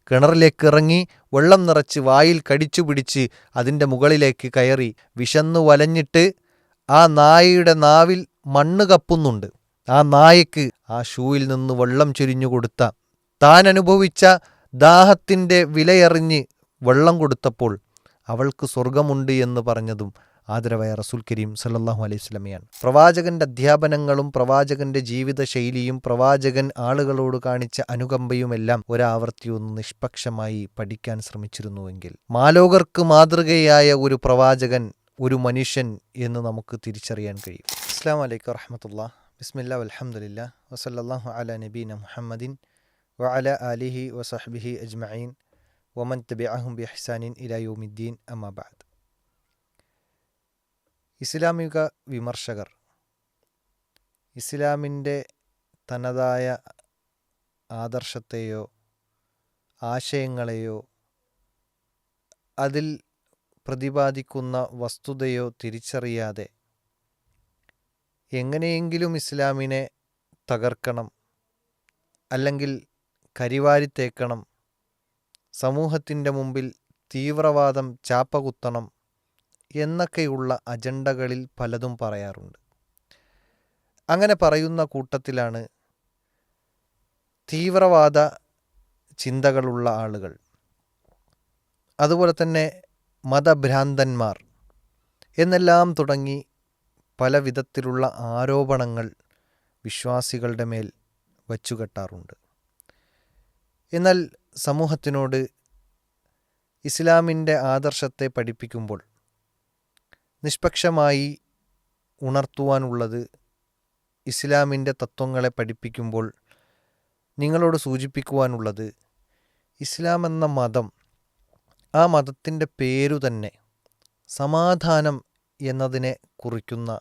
കിണറിലേക്ക് ഇറങ്ങി വെള്ളം നിറച്ച് വായിൽ കടിച്ചു പിടിച്ച് അതിൻ്റെ മുകളിലേക്ക് കയറി വിശന്നു വലഞ്ഞിട്ട് ആ നായയുടെ നാവിൽ മണ്ണ് കപ്പുന്നുണ്ട്. ആ നായക്ക് ആ ഷൂയിൽ നിന്ന് വെള്ളം ചൊരിഞ്ഞു കൊടുത്ത, താൻ അനുഭവിച്ച ദാഹത്തിൻ്റെ വിലയറിഞ്ഞ് വെള്ളം കൊടുത്തപ്പോൾ അവൾക്ക് സ്വർഗമുണ്ട് എന്ന് പറഞ്ഞതും ആദരവായ റസൂൽ കരീം സല്ലല്ലാഹു അലൈഹി വസല്ലമയാണ്. പ്രവാചകന്റെ അധ്യാപനങ്ങളും പ്രവാചകന്റെ ജീവിത ശൈലിയും പ്രവാചകൻ ആളുകളോട് കാണിച്ച അനുകമ്പയുമെല്ലാം ഒരാവർത്തി ഒന്ന് നിഷ്പക്ഷമായി പഠിക്കാൻ ശ്രമിച്ചിരുന്നുവെങ്കിൽ മാലോകർക്ക് മാതൃകയായ ഒരു പ്രവാചകൻ, ഒരു മനുഷ്യൻ എന്ന് നമുക്ക് തിരിച്ചറിയാൻ കഴിയും. അസ്സലാമു അലൈക്കും വറഹ്മത്തുള്ളാഹി. ബിസ്മില്ലാഹി വൽഹംദുലില്ലാഹി വസല്ലല്ലാഹു അലാ നബീന മുഹമ്മദിൻ വഅലാ ആലിഹി വസഹ്ബിഹി അജ്മഈൻ വമൻ തബിഅഹും ബിഇഹ്സാനിൻ ഇലാ യൗമിദ്ദീൻ. അമ്മാ ബഅദ്. ഇസ്ലാമിക വിമർശകർ ഇസ്ലാമിൻ്റെ തനതായ ആദർശത്തെയോ ആശയങ്ങളെയോ അതിൽ പ്രതിപാദിക്കുന്ന വസ്തുതയോ തിരിച്ചറിയാതെ എങ്ങനെയെങ്കിലും ഇസ്ലാമിനെ തകർക്കണം, അല്ലെങ്കിൽ കരിവാരിത്തേക്കണം, സമൂഹത്തിൻ്റെ മുമ്പിൽ തീവ്രവാദം ചാപ്പകുത്തണം എന്നൊക്കെയുള്ള അജണ്ടകളിൽ പലതും പറയാറുണ്ട്. അങ്ങനെ പറയുന്ന കൂട്ടത്തിലാണ് തീവ്രവാദ ചിന്തകളുള്ള ആളുകൾ, അതുപോലെ തന്നെ മതഭ്രാന്തന്മാർ എന്നെല്ലാം തുടങ്ങി പല വിധത്തിലുള്ള ആരോപണങ്ങൾ വിശ്വാസികളുടെ മേൽ വച്ചുകെട്ടാറുണ്ട്. എന്നാൽ സമൂഹത്തിനോട് ഇസ്ലാമിൻ്റെ ആദർശത്തെ പഠിപ്പിക്കുമ്പോൾ നിഷ്പക്ഷമായി ഉണർത്തുവാനുള്ളത്, ഇസ്ലാമിൻ്റെ തത്വങ്ങളെ പഠിപ്പിക്കുമ്പോൾ നിങ്ങളോട് സൂചിപ്പിക്കുവാനുള്ളത്, ഇസ്ലാം എന്ന മതം, ആ മതത്തിൻ്റെ പേരു തന്നെ സമാധാനം എന്നതിനെ കുറിക്കുന്ന,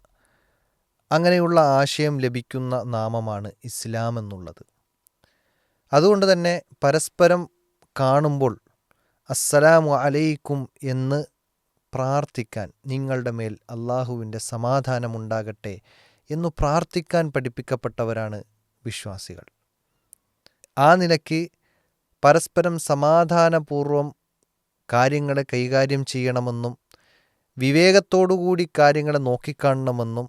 അങ്ങനെയുള്ള ആശയം ലഭിക്കുന്ന നാമമാണ് ഇസ്ലാം എന്നുള്ളത്. അതുകൊണ്ട് തന്നെ പരസ്പരം കാണുമ്പോൾ അസ്സലാമു അലൈക്കും എന്ന് പ്രാർത്ഥിക്കാൻ, നിങ്ങളുടെ മേൽ അള്ളാഹുവിൻ്റെ സമാധാനമുണ്ടാകട്ടെ എന്നു പ്രാർത്ഥിക്കാൻ പഠിപ്പിക്കപ്പെട്ടവരാണ് വിശ്വാസികൾ. ആ നിലയ്ക്ക് പരസ്പരം സമാധാനപൂർവം കാര്യങ്ങളെ കൈകാര്യം ചെയ്യണമെന്നും വിവേകത്തോടുകൂടി കാര്യങ്ങളെ നോക്കിക്കാണണമെന്നും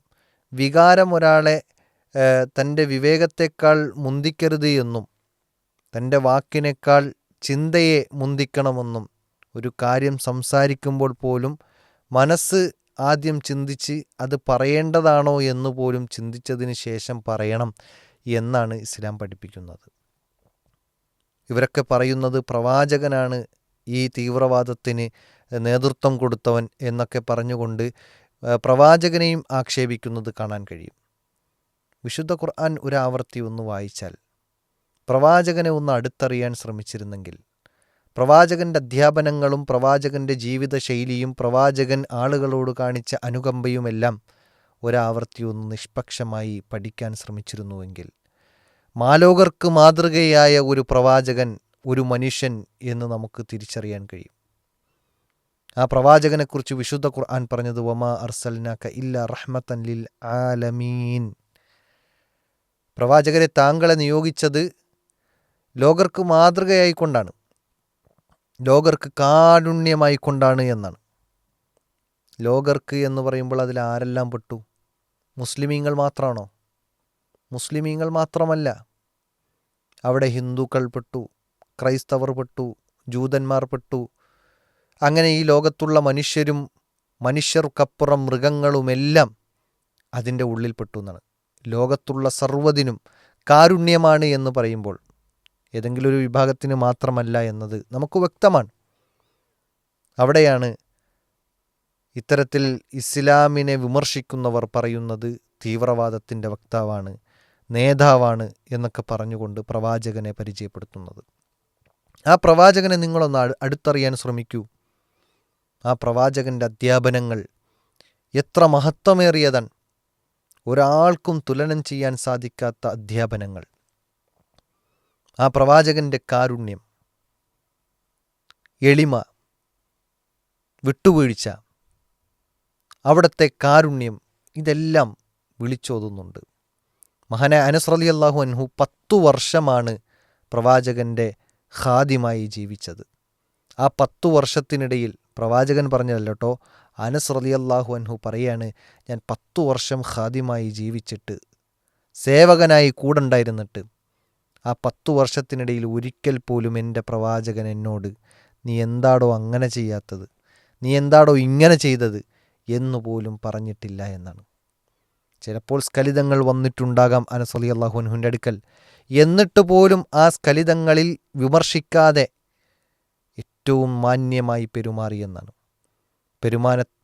വികാരം ഒരാളെ തൻ്റെ വിവേകത്തെക്കാൾ മുന്തിക്കരുത് എന്നും തൻ്റെ വാക്കിനേക്കാൾ ചിന്തയെ മുന്തിക്കണമെന്നും ഒരു കാര്യം സംസാരിക്കുമ്പോൾ പോലും മനസ്സ് ആദ്യം ചിന്തിച്ച് അത് പറയേണ്ടതാണോ എന്ന് പോലും ചിന്തിച്ചതിന് ശേഷം പറയണം എന്നാണ് ഇസ്ലാം പഠിപ്പിക്കുന്നത്. ഇവരൊക്കെ പറയുന്നത് പ്രവാചകനാണ് ഈ തീവ്രവാദത്തിന് നേതൃത്വം കൊടുത്തവൻ എന്നൊക്കെ പറഞ്ഞുകൊണ്ട് പ്രവാചകനെയും ആക്ഷേപിക്കുന്നത് കാണാൻ കഴിയും. വിശുദ്ധ ഖുർആൻ ഒരാവർത്തി ഒന്ന് വായിച്ചാൽ, പ്രവാചകനെ ഒന്ന് അടുത്തറിയാൻ ശ്രമിച്ചിരുന്നെങ്കിൽ, പ്രവാചകൻ്റെ അധ്യാപനങ്ങളും പ്രവാചകൻ്റെ ജീവിത ശൈലിയും പ്രവാചകൻ ആളുകളോട് കാണിച്ച അനുകമ്പയുമെല്ലാം ഒരാവർത്തി ഒന്ന് നിഷ്പക്ഷമായി പഠിക്കാൻ ശ്രമിച്ചിരുന്നുവെങ്കിൽ മാലോകർക്ക് മാതൃകയായ ഒരു പ്രവാചകൻ, ഒരു മനുഷ്യൻ എന്ന് നമുക്ക് തിരിച്ചറിയാൻ കഴിയും. ആ പ്രവാചകനെക്കുറിച്ച് വിശുദ്ധ ഖുർആൻ പറഞ്ഞത് വമാ അർസൽനാക ഇല്ലാ റഹ്മത്തൻ ലിൽ ആലമീൻ. പ്രവാചകരെ താങ്കളെ നിയോഗിച്ചത് ലോകർക്ക് മാതൃകയായിക്കൊണ്ടാണ്, ലോകർക്ക് കാരുണ്യമായിക്കൊണ്ടാണ് എന്നാണ്. ലോകർക്ക് എന്ന് പറയുമ്പോൾ അതിൽ ആരെല്ലാം പെട്ടു? മുസ്ലിമീങ്ങൾ മാത്രമാണോ? മുസ്ലിമീങ്ങൾ മാത്രമല്ല, അവിടെ ഹിന്ദുക്കൾ പെട്ടു, ക്രൈസ്തവർ പെട്ടു, ജൂതന്മാർ പെട്ടു. അങ്ങനെ ഈ ലോകത്തുള്ള മനുഷ്യരും മനുഷ്യർക്കപ്പുറം മൃഗങ്ങളുമെല്ലാം അതിൻ്റെ ഉള്ളിൽപ്പെട്ടു എന്നാണ്. ലോകത്തുള്ള സർവ്വതിനും കാരുണ്യമാണ് എന്ന് പറയുമ്പോൾ ഏതെങ്കിലും ഒരു വിഭാഗത്തിന് മാത്രമല്ല എന്നത് നമുക്ക് വ്യക്തമാണ്. അവിടെയാണ് ഇത്തരത്തിൽ ഇസ്ലാമിനെ വിമർശിക്കുന്നവർ പറയുന്നത് തീവ്രവാദത്തിൻ്റെ വക്താവാണ്, നേതാവാണ് എന്നൊക്കെ പറഞ്ഞുകൊണ്ട് പ്രവാചകനെ പരിചയപ്പെടുത്തുന്നത്. ആ പ്രവാചകനെ നിങ്ങളൊന്ന് അടുത്തറിയാൻ ശ്രമിക്കൂ. ആ പ്രവാചകൻ്റെ അധ്യാപനങ്ങൾ എത്ര മഹത്വമേറിയതാണ്! ഒരാൾക്കും തുലനം ചെയ്യാൻ സാധിക്കാത്ത അധ്യാപനങ്ങൾ. ആ പ്രവാചകൻ്റെ കാരുണ്യം, എളിമ, വിട്ടുവീഴ്ച, അവിടുത്തെ കാരുണ്യം, ഇതെല്ലാം വിളിച്ചോതുന്നുണ്ട്. മഹാനായ അനസ് റളിയല്ലാഹു അൻഹു 10 വർഷമാണ് പ്രവാചകൻ്റെ ഖാദിമായി ജീവിച്ചത്. ആ 10 വർഷത്തിനിടയിൽ പ്രവാചകൻ പറഞ്ഞല്ലോ കേട്ടോ, അനസ് റളിയല്ലാഹു അൻഹു പറയാണ്, ഞാൻ 10 വർഷം ഖാദിമായി ജീവിച്ചിട്ട് സേവകനായി കൂടെണ്ടായിരുന്നിട്ട് ആ 10 വർഷത്തിനിടയിൽ ഒരിക്കൽ പോലും എൻ്റെ പ്രവാചകൻ എന്നോട് നീ എന്താടോ അങ്ങനെ ചെയ്യാത്തത്, നീ എന്താടോ ഇങ്ങനെ ചെയ്തത് എന്നുപോലും പറഞ്ഞിട്ടില്ല എന്നാണ്. ചിലപ്പോൾ സ്ഖലിതങ്ങൾ വന്നിട്ടുണ്ടാകാം അനസ് റളിയല്ലാഹു അൻഹുവിൻ്റെ അടുക്കൽ, എന്നിട്ട് പോലും ആ സ്ഖലിതങ്ങളിൽ വിമർശിക്കാതെ ഏറ്റവും മാന്യമായി പെരുമാറിയെന്നാണ്.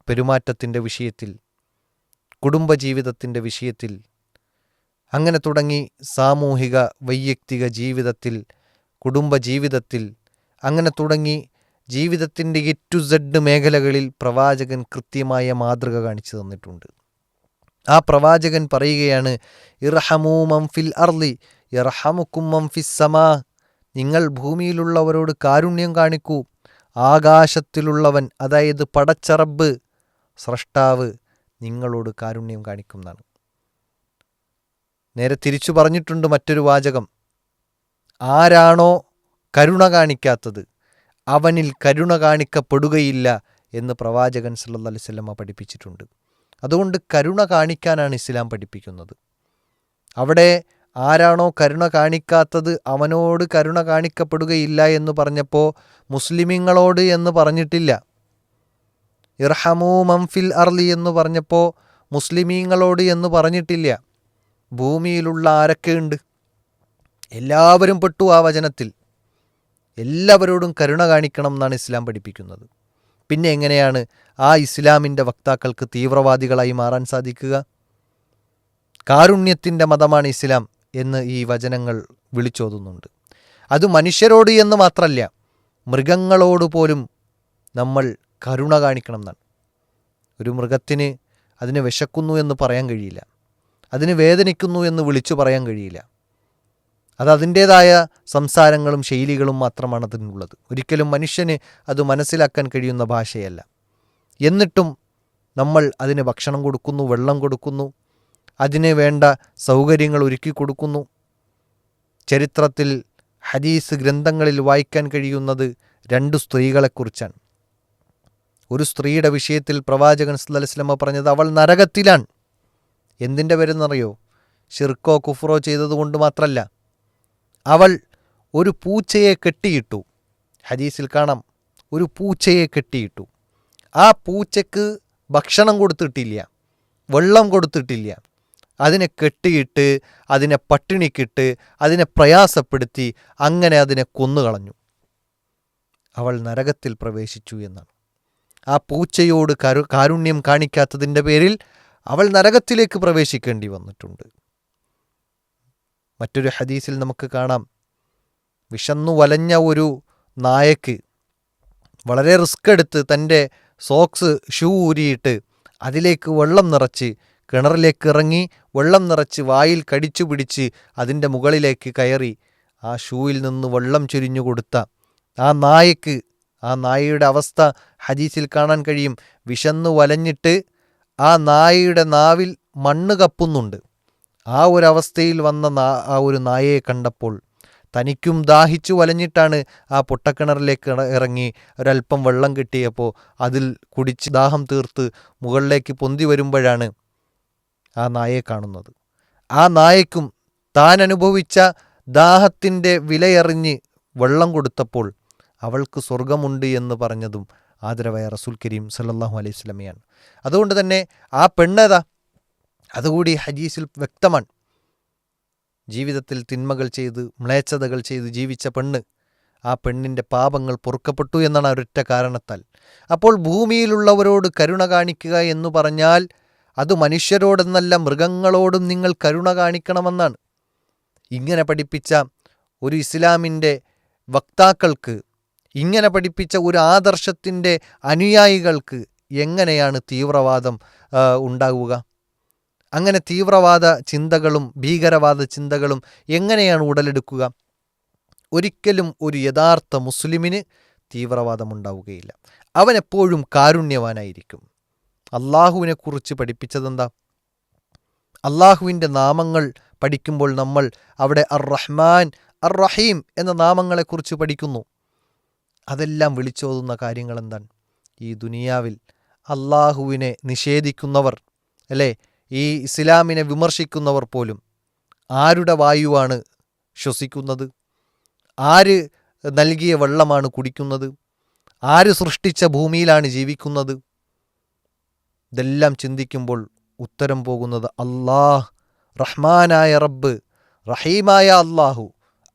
പെരുമാറ്റത്തിൻ്റെ വിഷയത്തിൽ, കുടുംബജീവിതത്തിൻ്റെ വിഷയത്തിൽ, അങ്ങനെ തുടങ്ങി സാമൂഹിക വൈയക്തിക ജീവിതത്തിൽ, കുടുംബജീവിതത്തിൽ, അങ്ങനെ തുടങ്ങി ജീവിതത്തിൻ്റെ A to Z മേഖലകളിൽ പ്രവാചകൻ കൃത്യമായ മാതൃക കാണിച്ചു തന്നിട്ടുണ്ട്. ആ പ്രവാചകൻ പറയുകയാണ്, ഇർഹമൂ മൻ ഫിൽ അർളി യർഹമുക്കും മൻ ഫിസ് സമാ, നിങ്ങൾ ഭൂമിയിലുള്ളവരോട് കാരുണ്യം കാണിക്കൂ, ആകാശത്തിലുള്ളവൻ അതായത് പടച്ച റബ്ബ് സ്രഷ്ടാവ് നിങ്ങളോട് കാരുണ്യം കാണിക്കുന്നതാണ്. നേരെ തിരിച്ചു പറഞ്ഞിട്ടുണ്ട് മറ്റൊരു വാചകം, ആരാണോ കരുണ കാണിക്കാത്തത് അവനിൽ കരുണ കാണിക്കപ്പെടുകയില്ല എന്ന് പ്രവാചകൻ സല്ലല്ലാഹു അലൈഹി വസല്ലമ പഠിപ്പിച്ചിട്ടുണ്ട്. അതുകൊണ്ട് കരുണ കാണിക്കാനാണ് ഇസ്ലാം പഠിപ്പിക്കുന്നത്. അവിടെ ആരാണോ കരുണ കാണിക്കാത്തത് അവനോട് കരുണ കാണിക്കപ്പെടുകയില്ല എന്ന് പറഞ്ഞപ്പോൾ മുസ്ലിമീങ്ങളോട് എന്ന് പറഞ്ഞിട്ടില്ല. ഇർഹമൂ മൻ ഫിൽ അർളി എന്ന് പറഞ്ഞപ്പോൾ മുസ്ലിമീങ്ങളോട് എന്ന് പറഞ്ഞിട്ടില്ല. ഭൂമിയിലുള്ള ആരൊക്കെയുണ്ട് എല്ലാവരും പെട്ടു ആ വചനത്തിൽ. എല്ലാവരോടും കരുണ കാണിക്കണം എന്നാണ് ഇസ്ലാം പഠിപ്പിക്കുന്നത്. പിന്നെ എങ്ങനെയാണ് ആ ഇസ്ലാമിൻ്റെ വക്താക്കൾക്ക് തീവ്രവാദികളായി മാറാൻ സാധിക്കുക? കാരുണ്യത്തിൻ്റെ മതമാണ് ഇസ്ലാം എന്ന് ഈ വചനങ്ങൾ വിളിച്ചോതുന്നുണ്ട്. അത് മനുഷ്യരോട് എന്ന് മാത്രമല്ല, മൃഗങ്ങളോട് പോലും നമ്മൾ കരുണ കാണിക്കണം എന്നാണ്. ഒരു മൃഗത്തിന് അതിന് വിശക്കുന്നു എന്ന് പറയാൻ കഴിയില്ല, അതിന് വേദനിക്കുന്നു എന്ന് വിളിച്ചു പറയാൻ കഴിയില്ല. അത് അതിൻ്റേതായ സംസാരങ്ങളും ശൈലികളും മാത്രമാണ് അതിനുള്ളത്. ഒരിക്കലും മനുഷ്യന് അത് മനസ്സിലാക്കാൻ കഴിയുന്ന ഭാഷയല്ല. എന്നിട്ടും നമ്മൾ അതിന് ഭക്ഷണം കൊടുക്കുന്നു, വെള്ളം കൊടുക്കുന്നു, അതിന് വേണ്ട സൗകര്യങ്ങൾ ഒരുക്കി കൊടുക്കുന്നു. ചരിത്രത്തിൽ ഹദീസ് ഗ്രന്ഥങ്ങളിൽ വായിക്കാൻ കഴിയുന്നത് 2 സ്ത്രീകളെക്കുറിച്ചാണ്. ഒരു സ്ത്രീയുടെ വിഷയത്തിൽ പ്രവാചകൻ സല്ലല്ലാഹു അലൈഹി വസല്ലമ പറഞ്ഞത് അവൾ നരകത്തിലാണ്. എന്തിൻ്റെ പേരെന്നറിയോ? ശിർക്കോ കുഫ്രോ ചെയ്തതുകൊണ്ട് മാത്രമല്ല, അവൾ ഒരു പൂച്ചയെ കെട്ടിയിട്ടു. ഹദീസിൽ കാണാം, ഒരു പൂച്ചയെ കെട്ടിയിട്ടു. ആ പൂച്ചക്ക് ഭക്ഷണം കൊടുത്തിട്ടില്ല, വെള്ളം കൊടുത്തിട്ടില്ല. അതിനെ കെട്ടിയിട്ട്, അതിനെ പട്ടിണിക്കിട്ട്, അതിനെ പ്രയാസപ്പെടുത്തി, അങ്ങനെ അതിനെ കൊന്നുകളഞ്ഞു. അവൾ നരകത്തിൽ പ്രവേശിച്ചു എന്നാണ്. ആ പൂച്ചയോട് കാരുണ്യം കാണിക്കാത്തതിൻ്റെ പേരിൽ അവൾ നരകത്തിലേക്ക് പ്രവേശിക്കേണ്ടി വന്നിട്ടുണ്ട്. മറ്റൊരു ഹദീസിൽ നമുക്ക് കാണാം, വിശന്നു വലഞ്ഞ ഒരു നായക്ക് വളരെ റിസ്ക് എടുത്ത് തൻ്റെ സോക്സ് ഷൂ ഊരിയിട്ട് അതിലേക്ക് വെള്ളം നിറച്ച് കിണറിലേക്ക് ഇറങ്ങി വെള്ളം നിറച്ച് വായിൽ കടിച്ചു പിടിച്ച് അതിൻ്റെ മുകളിലേക്ക് കയറി ആ ഷൂവിൽ നിന്ന് വെള്ളം ചൊരിഞ്ഞു കൊടുത്ത ആ നായക്ക്, ആ നായയുടെ അവസ്ഥ ഹദീസിൽ കാണാൻ കഴിയും. വിശന്നു വലഞ്ഞിട്ട് ആ നായയുടെ നാവിൽ മണ്ണ് കപ്പുന്നുണ്ട്. ആ ഒരവസ്ഥയിൽ വന്ന ആ ഒരു നായയെ കണ്ടപ്പോൾ തനിക്കും ദാഹിച്ചു വലഞ്ഞിട്ടാണ് ആ പൊട്ടക്കിണറിലേക്ക് ഇറങ്ങി ഒരല്പം വെള്ളം കിട്ടിയപ്പോൾ അതിൽ കുടിച്ച് ദാഹം തീർത്ത് മുകളിലേക്ക് പൊന്തി വരുമ്പോഴാണ് ആ നായയെ കാണുന്നത്. ആ നായക്കും താൻ അനുഭവിച്ച ദാഹത്തിൻ്റെ വിലയറിഞ്ഞ് വെള്ളം കൊടുത്തപ്പോൾ അവൾക്ക് സ്വർഗമുണ്ട് എന്ന് പറഞ്ഞതും ആദരവായ റസൂൽ കരീം സല്ലല്ലാഹു അലൈഹി വസല്ലമയാണ്. അതുകൊണ്ട് തന്നെ ആ പെണ്ണേതാ, അതുകൂടി ഹദീസിൽ വ്യക്തമാണ്. ജീവിതത്തിൽ തിന്മകൾ ചെയ്ത് മ്ലേച്ഛതകൾ ചെയ്ത് ജീവിച്ച പെണ്ണ്, ആ പെണ്ണിൻ്റെ പാപങ്ങൾ പൊറുക്കപ്പെട്ടു എന്നാണ് ഒരൊറ്റ കാരണത്താൽ. അപ്പോൾ ഭൂമിയിലുള്ളവരോട് കരുണ കാണിക്കുക എന്ന് പറഞ്ഞാൽ അത് മനുഷ്യരോടെന്നല്ല, മൃഗങ്ങളോടും നിങ്ങൾ കരുണ കാണിക്കണമെന്നാണ്. ഇങ്ങനെ പഠിപ്പിച്ച ഒരു ഇസ്ലാമിൻ്റെ വക്താക്കൾക്ക്, ഇങ്ങനെ പഠിപ്പിച്ച ഒരു ആദർശത്തിൻ്റെ അനുയായികൾക്ക് എങ്ങനെയാണ് തീവ്രവാദം ഉണ്ടാവുക? അങ്ങനെ തീവ്രവാദ ചിന്തകളും ഭീകരവാദ ചിന്തകളും എങ്ങനെയാണ് ഉടലെടുക്കുക? ഒരിക്കലും ഒരു യഥാർത്ഥ മുസ്ലിമിന് തീവ്രവാദം ഉണ്ടാവുകയില്ല. അവനെപ്പോഴും കാരുണ്യവാനായിരിക്കും. അള്ളാഹുവിനെക്കുറിച്ച് പഠിപ്പിച്ചതെന്താ? അള്ളാഹുവിൻ്റെ നാമങ്ങൾ പഠിക്കുമ്പോൾ നമ്മൾ അവിടെ അർ റഹ്മാൻ, അർ റഹീം എന്ന നാമങ്ങളെക്കുറിച്ച് പഠിക്കുന്നു. അതെല്ലാം വിളിച്ചോതുന്ന കാര്യങ്ങൾ എന്താണ്? ഈ ദുനിയാവിൽ അള്ളാഹുവിനെ നിഷേധിക്കുന്നവർ, അല്ലേ, ഈ ഇസ്ലാമിനെ വിമർശിക്കുന്നവർ പോലും ആരുടെ വായുവാണ് ശ്വസിക്കുന്നത്? ആര് നൽകിയ വെള്ളമാണ് കുടിക്കുന്നത്? ആര് സൃഷ്ടിച്ച ഭൂമിയിലാണ് ജീവിക്കുന്നത്? ഇതെല്ലാം ചിന്തിക്കുമ്പോൾ ഉത്തരം പോകുന്നത് അല്ലാഹ്, റഹ്മാനായ റബ്ബ്, റഹീമായ അള്ളാഹു,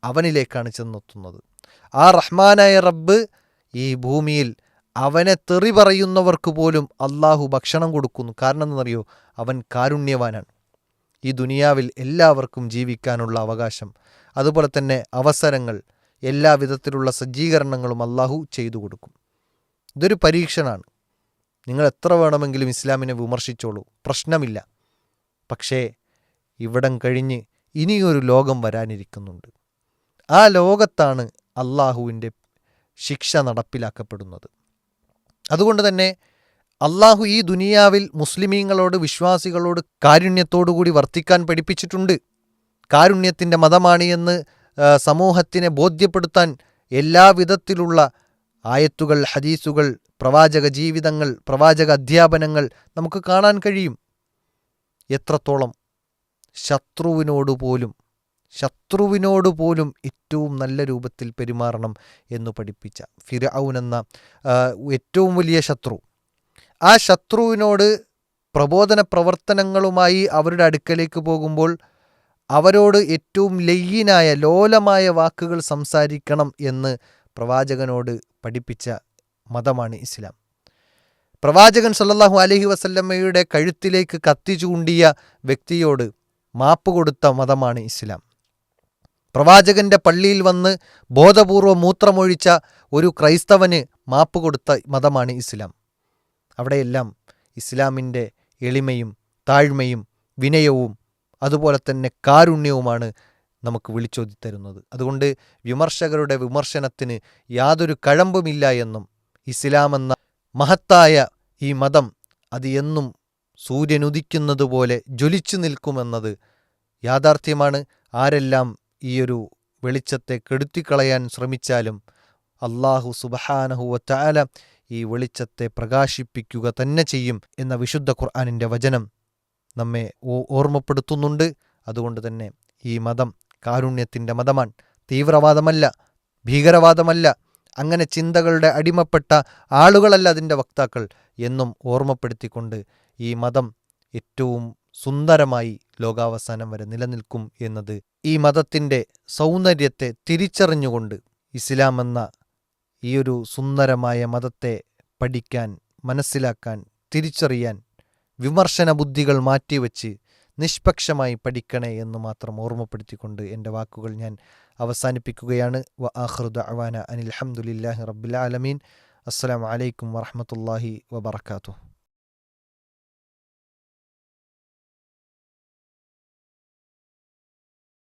അവനിലേക്കാണ് ചെന്നെത്തുന്നത്. ആ റഹ്മാനായ റബ്ബ് ഈ ഭൂമിയിൽ അവനെ തെറി പറയുന്നവർക്ക് പോലും അള്ളാഹു ഭക്ഷണം കൊടുക്കുന്നു. കാരണം എന്നറിയോ? അവൻ കാരുണ്യവാനാണ്. ഈ ദുനിയാവിൽ എല്ലാവർക്കും ജീവിക്കാനുള്ള അവകാശം, അതുപോലെ തന്നെ അവസരങ്ങൾ, എല്ലാ വിധത്തിലുള്ള സജ്ജീകരണങ്ങളും അള്ളാഹു ചെയ്തു കൊടുക്കും. ഇതൊരു പരീക്ഷണമാണ്. നിങ്ങൾ എത്ര വേണമെങ്കിലും ഇസ്ലാമിനെ വിമർശിച്ചോളൂ, പ്രശ്നമില്ല. പക്ഷേ ഇവിടം കഴിഞ്ഞ് ഇനിയൊരു ലോകം വരാനിരിക്കുന്നുണ്ട്. ആ ലോകത്താണ് അള്ളാഹുവിൻ്റെ ശിക്ഷ നടപ്പിലാക്കപ്പെടുന്നത്. അതുകൊണ്ട് തന്നെ അള്ളാഹു ഈ ദുനിയാവിൽ മുസ്ലിമീങ്ങളോട്, വിശ്വാസികളോട് കാരുണ്യത്തോടുകൂടി വർത്തിക്കാൻ പഠിപ്പിച്ചിട്ടുണ്ട്. കാരുണ്യത്തിൻ്റെ മതമാണ് എന്ന് സമൂഹത്തിനെ ബോധ്യപ്പെടുത്താൻ എല്ലാ വിധത്തിലുള്ള ആയത്തുകൾ, ഹദീസുകൾ, പ്രവാചക ജീവിതങ്ങൾ, പ്രവാചക അധ്യാപനങ്ങൾ നമുക്ക് കാണാൻ കഴിയും. എത്രത്തോളം ശത്രുവിനോട് പോലും ഏറ്റവും നല്ല രൂപത്തിൽ പെരുമാറണം എന്ന് പഠിപ്പിച്ച ഫിർഔൻ എന്ന ഏറ്റവും വലിയ ശത്രു, ആ ശത്രുവിനോട് പ്രബോധന പ്രവർത്തനങ്ങളുമായി അവരുടെ അടുക്കലേക്ക് പോകുമ്പോൾ അവരോട് ഏറ്റവും ലയ്യനായ, ലോലമായ വാക്കുകൾ സംസാരിക്കണം എന്ന് പ്രവാചകനോട് പഠിപ്പിച്ച മതമാണ് ഇസ്ലാം. പ്രവാചകൻ സല്ലല്ലാഹു അലൈഹി വസല്ലമയുടെ കഴുത്തിലേക്ക് കത്തി ചൂണ്ടിയ വ്യക്തിയോട് മാപ്പ് കൊടുത്ത മതമാണ് ഇസ്ലാം. പ്രവാചകന്റെ പള്ളിയിൽ വന്ന് ബോധപൂർവം മൂത്രമൊഴിച്ച ഒരു ക്രൈസ്തവന് മാപ്പ് കൊടുത്ത മതമാണ് ഇസ്ലാം. അവിടെയെല്ലാം ഇസ്ലാമിൻ്റെ എളിമയും താഴ്മയും വിനയവും അതുപോലെ തന്നെ കാരുണ്യവുമാണ് നമുക്ക് വിളിച്ചോതി തരുന്നത്. അതുകൊണ്ട് വിമർശകരുടെ വിമർശനത്തിന് യാതൊരു കഴമ്പുമില്ല എന്നും, ഇസ്ലാമെന്ന മഹത്തായ ഈ മതം അത് എന്നും സൂര്യനുദിക്കുന്നത് പോലെ ജ്വലിച്ചു നിൽക്കുമെന്നത് യാഥാർത്ഥ്യമാണ്. ആരെല്ലാം ഈയൊരു വെളിച്ചത്തെ കെടുത്തിക്കളയാൻ ശ്രമിച്ചാലും അല്ലാഹു സുബ്ഹാനഹു വ തആല ഈ വെളിച്ചത്തെ പ്രകാശിപ്പിക്കുക തന്നെ ചെയ്യും എന്ന വിശുദ്ധ ഖുർആനിൻ്റെ വചനം നമ്മെ ഓർമ്മപ്പെടുത്തുന്നുണ്ട്. അതുകൊണ്ട് തന്നെ ഈ മതം കാരുണ്യത്തിൻ്റെ മതമാണ്, തീവ്രവാദമല്ല, ഭീകരവാദമല്ല, അങ്ങനെ ചിന്തകളുടെ അടിമപ്പെട്ട ആളുകളല്ല അതിൻ്റെ വക്താക്കൾ എന്നും ഓർമ്മപ്പെടുത്തിക്കൊണ്ട് ഈ മതം ഏറ്റവും സുന്ദരമായി ലോകാവസാനം വരെ നിലനിൽക്കും എന്നത്, ഈ മതത്തിൻ്റെ സൗന്ദര്യത്തെ തിരിച്ചറിഞ്ഞുകൊണ്ട് ഇസ്ലാം എന്ന ഈയൊരു സുന്ദരമായ മതത്തെ പഠിക്കാൻ, മനസ്സിലാക്കാൻ, തിരിച്ചറിയാൻ വിമർശന ബുദ്ധികൾ മാറ്റിവെച്ച് നിഷ്പക്ഷമായി പഠിക്കണേ എന്ന് മാത്രം ഓർമ്മപ്പെടുത്തിക്കൊണ്ട് എൻ്റെ വാക്കുകൾ ഞാൻ അവസാനിപ്പിക്കുകയാണ്. വ ആഖിറു ദഅവാന അനിൽ ഹംദുലില്ലാഹി റബ്ബിൽ ആലമീൻ. അസ്സലാമു അലൈക്കും വറഹ്മത്തുള്ളാഹി വബറകാതുഹു.